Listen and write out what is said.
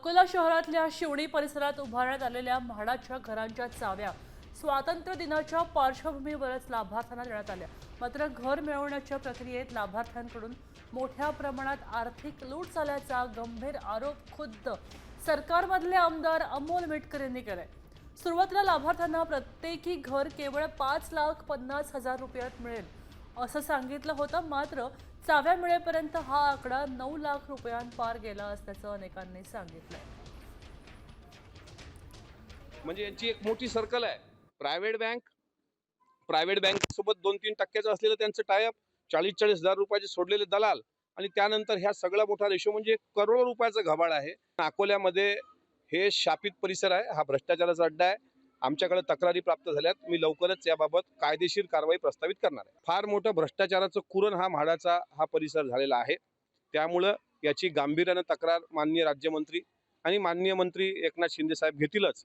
अकोला शहरातल्या शिवणी परिसरात उभारण्यात आलेल्या म्हाडाच्या घरांच्या चाव्या स्वातंत्र्य दिनाच्या पार्श्वभूमीवरच लाभार्थ्यांना देण्यात आल्या। मात्र घर मिळवण्याच्या प्रक्रियेत लाभार्थ्यांकडून मोठ्या प्रमाणात आर्थिक लूट झाल्याचा गंभीर आरोप खुद्द सरकारमधले आमदार अमोल मिटकर यांनी केलाय। सुरुवातीला लाभार्थ्यांना प्रत्येकी घर केवळ 5,50,000 रुपयात मिळेल असं सांगितलं होतं। मात्र चाव्या मिळेपर्यंत हा आकडा 9 लाख रुपयांपार गेला असल्याचं अनेकांनी सांगितलंय। म्हणजे यांची एक मोठी सर्कल आहे। प्रायव्हेट बँक सोबत 2-3% असलेलं त्यांचं टायअप, 40,000 रुपयाचे सोडलेले दलाल आणि त्यानंतर ह्या सगळा मोठा रेशो म्हणजे करोडो रुपयाचा घबाड आहे। अकोल्यामध्ये हे शापित परिसर आहे, हा भ्रष्टाचाराचा अड्डा आहे। आमच्याकडे तक्रारी प्राप्त झाल्यात, मी लवकरच याबाबत कायदेशीर कारवाई प्रस्तावित करणार आहे। फार मोठं भ्रष्टाचाराचं कुरण हा म्हाडाचा हा परिसर झालेला आहे। त्यामुळे याची गांभीर्याने तक्रार माननीय राज्यमंत्री आणि माननीय मंत्री एकनाथ शिंदे साहेब घेतीलच।